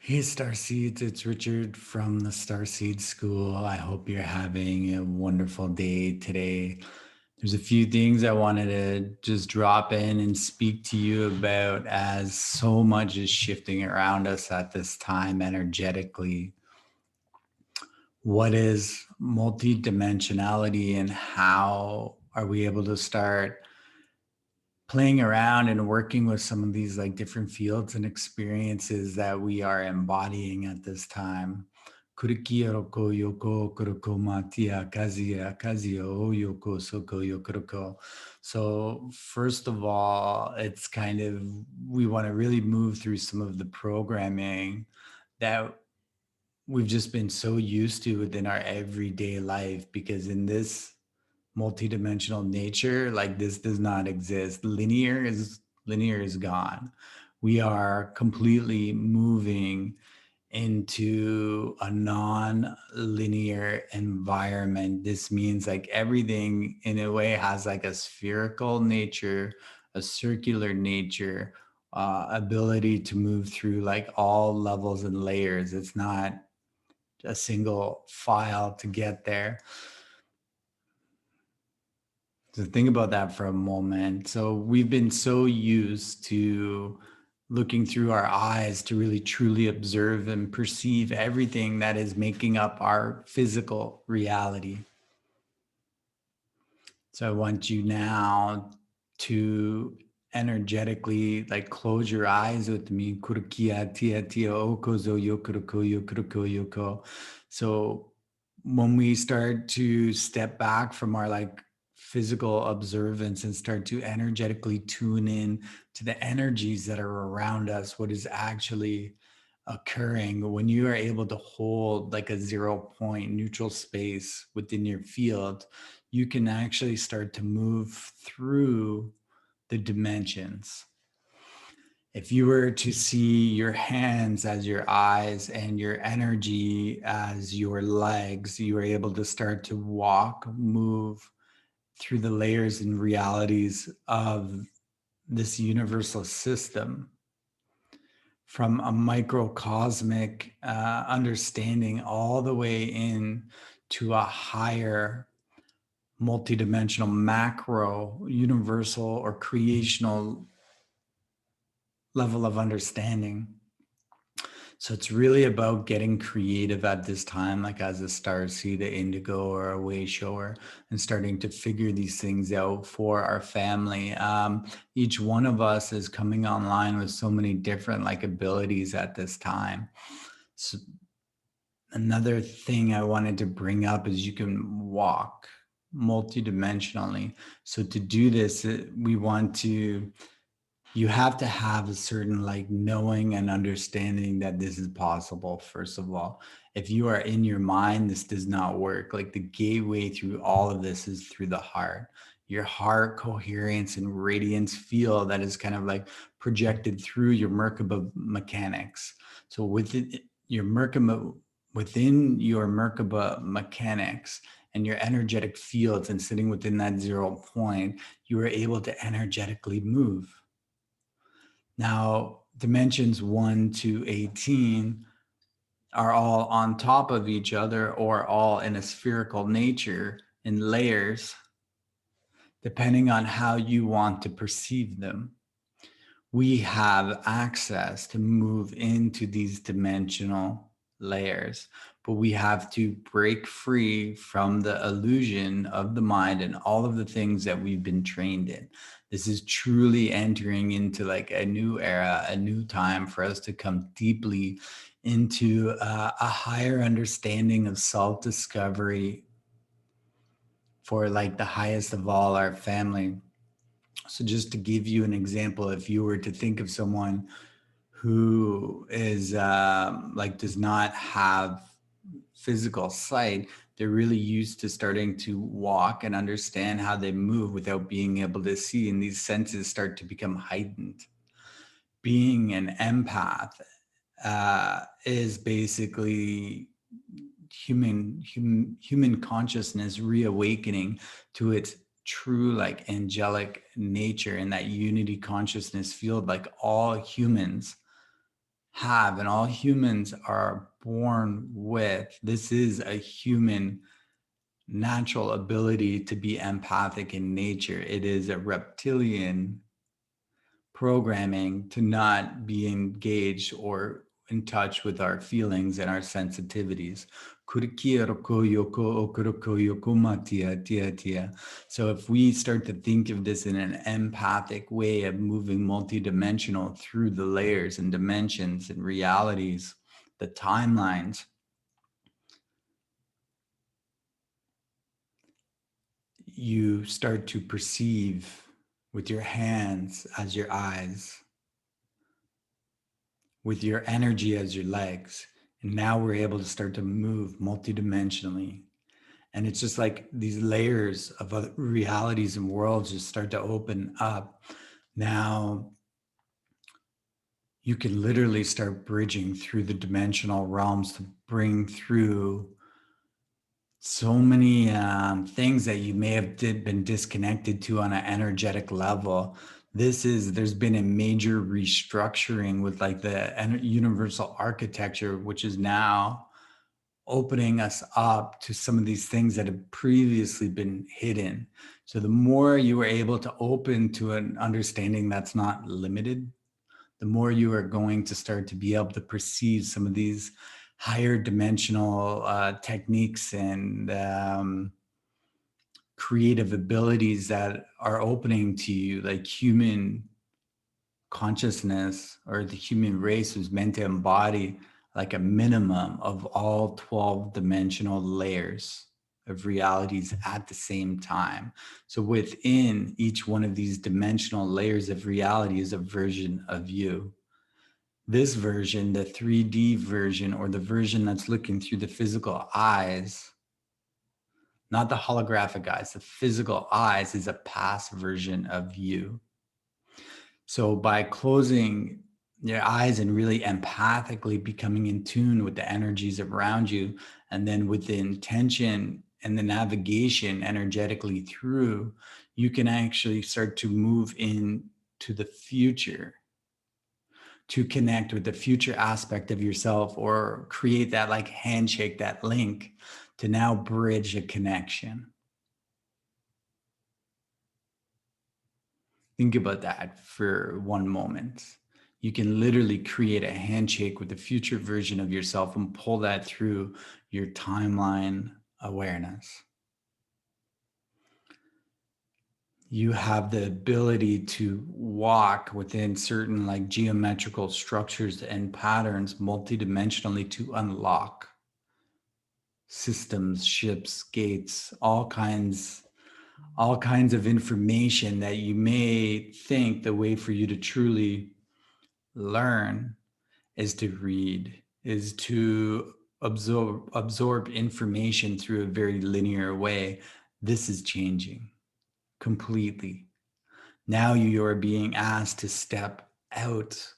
Hey, Starseeds, it's Richard from the Starseed School. I hope you're having a wonderful day today. There's a few things I wanted to just drop in and speak to you about as so much is shifting around us at this time energetically. What is multidimensionality and how are we able to start playing around and working with some of these like different fields and experiences that we are embodying at this time. Kurikia roko yoko kuroko matia kazia kazio yoko soko yokoroko. So first of all, it's kind of we want to really move through some of the programming that we've just been so used to within our everyday life, because in this multidimensional nature, like this does not exist. Linear is gone. We are completely moving into a non-linear environment. This means like everything in a way has like a spherical nature, a circular nature, ability to move through like all levels and layers. It's not a single file to get there. So think about that for a moment. So we've been so used to looking through our eyes to really truly observe and perceive everything that is making up our physical reality. So I want you now to energetically like close your eyes with me. Kurukia tia tia okozo yokuruko yokuruko yoko. So when we start to step back from our like physical observance and start to energetically tune in to the energies that are around us, what is actually occurring when you are able to hold like a 0 point neutral space within your field, you can actually start to move through the dimensions. If you were to see your hands as your eyes and your energy as your legs, you are able to start to walk, move through the layers and realities of this universal system, from a microcosmic understanding all the way in to a higher multidimensional macro universal or creational level of understanding. So it's really about getting creative at this time, like as a star seed, a indigo, or a way shower, and starting to figure these things out for our family. Each one of us is coming online with so many different like abilities at this time. So another thing I wanted to bring up is you can walk multidimensionally. So to do this, we want to you have to have a certain like knowing and understanding that this is possible. First of all, if you are in your mind, this does not work. Like the gateway through all of this is through the heart. Your heart coherence and radiance field that is kind of like projected through your merkaba mechanics. So within your merkaba mechanics and your energetic fields, and sitting within that 0 point, you are able to energetically move. Now, dimensions 1 to 18 are all on top of each other or all in a spherical nature in layers, depending on how you want to perceive them. We have access to move into these dimensional layers, but we have to break free from the illusion of the mind and all of the things that we've been trained in. This is truly entering into like a new era, a new time for us to come deeply into a higher understanding of self-discovery for like the highest of all, our family. So just to give you an example, if you were to think of someone who is like does not have physical sight, they're really used to starting to walk and understand how they move without being able to see, and these senses start to become heightened. Being an empath is basically human consciousness reawakening to its true like angelic nature in that unity consciousness field. Like all humans have and all humans are born with. This is a human natural ability to be empathic in nature. It is a reptilian programming to not be engaged or in touch with our feelings and our sensitivities. So if we start to think of this in an empathic way of moving multidimensional through the layers and dimensions and realities, the timelines, you start to perceive with your hands as your eyes, with your energy as your legs. And now we're able to start to move multidimensionally. And it's just like these layers of other realities and worlds just start to open up. Now you can literally start bridging through the dimensional realms to bring through so many things that you may have been disconnected to on an energetic level. There's been a major restructuring with like the universal architecture, which is now opening us up to some of these things that have previously been hidden. So the more you are able to open to an understanding that's not limited, the more you are going to start to be able to perceive some of these higher dimensional techniques and creative abilities that are opening to you, like human consciousness or the human race was meant to embody like a minimum of all 12 dimensional layers of realities at the same time. So within each one of these dimensional layers of reality is a version of you. This version, the 3D version, or the version that's looking through the physical eyes, not the holographic eyes, the physical eyes, is a past version of you. So by closing your eyes and really empathically becoming in tune with the energies around you, and then with the intention and the navigation energetically through, you can actually start to move into the future, to connect with the future aspect of yourself, or create that like handshake, that link to now bridge a connection. Think about that for one moment. You can literally create a handshake with the future version of yourself and pull that through your timeline awareness. You have the ability to walk within certain like geometrical structures and patterns multidimensionally to unlock systems, ships, gates, all kinds of information that you may think the way for you to truly learn is to read, is to absorb information through a very linear way. This is changing completely. Now you are being asked to step out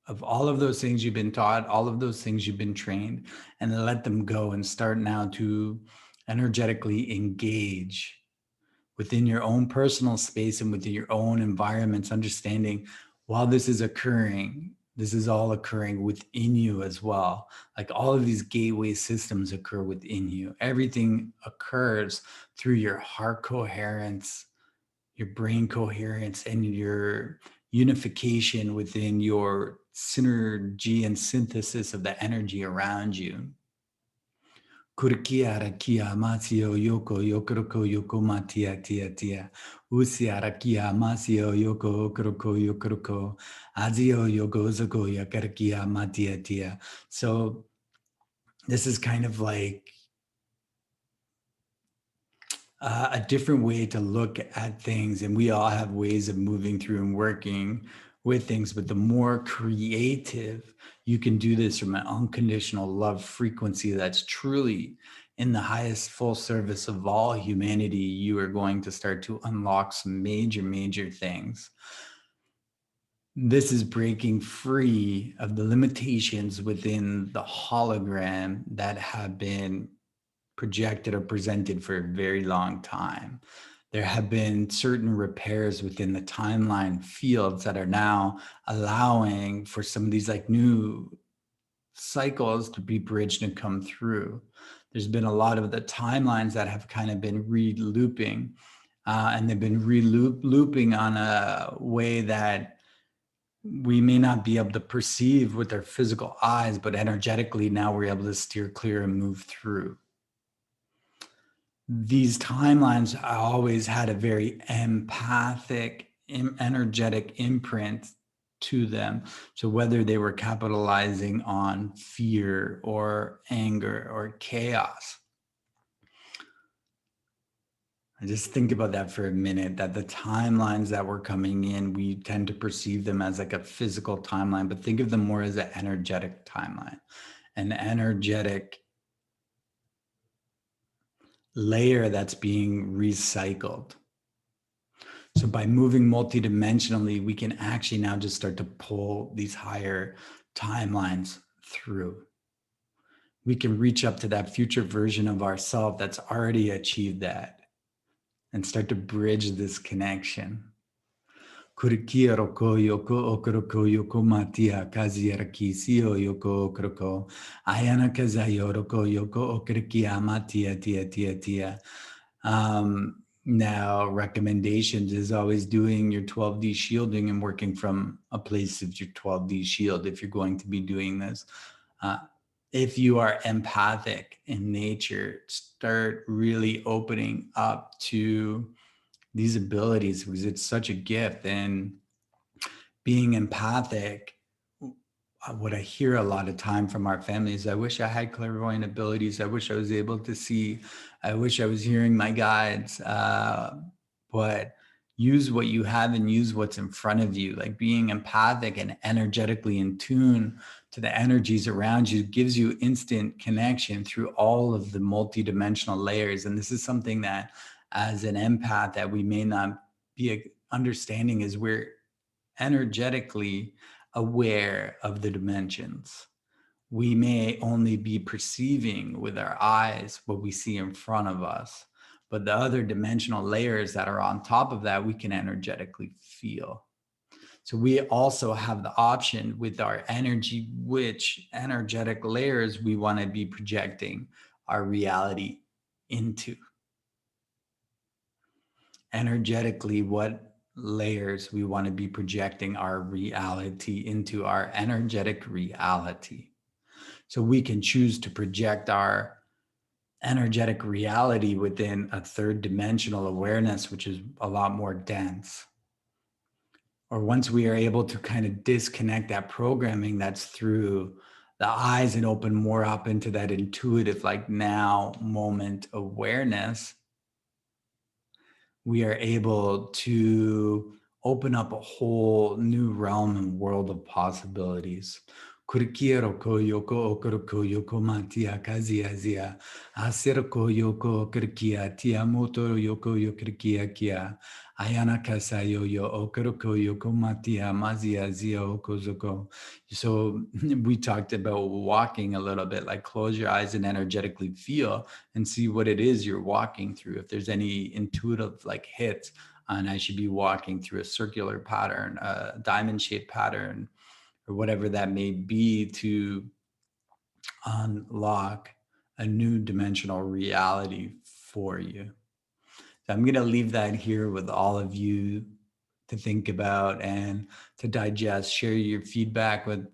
of all of those things you've been taught, all of those things you've been trained, and let them go and start now to energetically engage within your own personal space and within your own environments, understanding while this is occurring, this is all occurring within you as well. Like all of these gateway systems occur within you. Everything occurs through your heart coherence, your brain coherence, and your unification within your synergy and synthesis of the energy around you. Kurkiara kia masio yoko yokoroko yoko matia tia tia. Usiara kia masio yoko okoroko yokoroko. Azio yoko zoko yakarakia matia tia. So this is kind of like a different way to look at things. And we all have ways of moving through and working with things. But the more creative you can do this from an unconditional love frequency that's truly in the highest full service of all humanity, you are going to start to unlock some major, major things. This is breaking free of the limitations within the hologram that have been projected or presented for a very long time. There have been certain repairs within the timeline fields that are now allowing for some of these like new cycles to be bridged and come through. There's been a lot of the timelines that have kind of been re-looping, and they've been re-looping on a way that we may not be able to perceive with our physical eyes, but energetically now we're able to steer clear and move through. These timelines always had a very empathic, energetic imprint to them. So whether they were capitalizing on fear or anger or chaos, I just think about that for a minute, that the timelines that were coming in, we tend to perceive them as like a physical timeline, but think of them more as an energetic timeline, an energetic layer that's being recycled. So by moving multidimensionally, we can actually now just start to pull these higher timelines through. We can reach up to that future version of ourselves that's already achieved that and start to bridge this connection. Kurikia roko yoko okoroko yoko matia kaziaraki sio yoko okoroko ayana kazayoroko yoko okrikia matia tia tia tia. Now, recommendations is always doing your 12D shielding and working from a place of your 12D shield if you're going to be doing this. If you are empathic in nature, start really opening up to these abilities because it's such a gift. And being empathic, what I hear a lot of time from our families, I wish I had clairvoyant abilities. I wish I was able to see. I wish I was hearing my guides. But use what you have and use what's in front of you. Like being empathic and energetically in tune to the energies around you gives you instant connection through all of the multidimensional layers. And this is something that as an empath that we may not be understanding is we're energetically aware of the dimensions. We may only be perceiving with our eyes what we see in front of us, but the other dimensional layers that are on top of that, we can energetically feel. So we also have the option with our energy, which energetic layers we want to be projecting our reality into. Energetically, what layers we want to be projecting our reality into, our energetic reality. So we can choose to project our energetic reality within a third dimensional awareness, which is a lot more dense. Or once we are able to kind of disconnect that programming that's through the eyes and open more up into that intuitive, like now moment awareness, we are able to open up a whole new realm and world of possibilities. Kurikiero ko yoko okoroko yoko matia kazia zia. Asiroko yoko okrikia tia moto yoko yokrikia kia. Ayana kasayo yo okoroko yoko matia mazia zia okozoko. So we talked about walking a little bit, like close your eyes and energetically feel and see what it is you're walking through. If there's any intuitive like hits, and I should be walking through a circular pattern, a diamond shaped pattern, or whatever that may be to unlock a new dimensional reality for you. So I'm going to leave that here with all of you to think about and to digest. Share your feedback with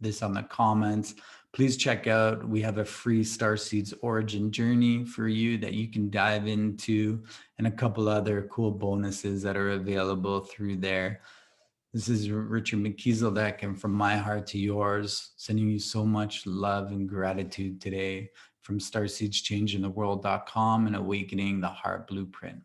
this on the comments. Please check out, we have a free Starseeds Origin journey for you that you can dive into, and a couple other cool bonuses that are available through there. This is Richard McKeeseldeck, and from my heart to yours, sending you so much love and gratitude today from StarseedsChangingTheWorld.com and Awakening the Heart Blueprint.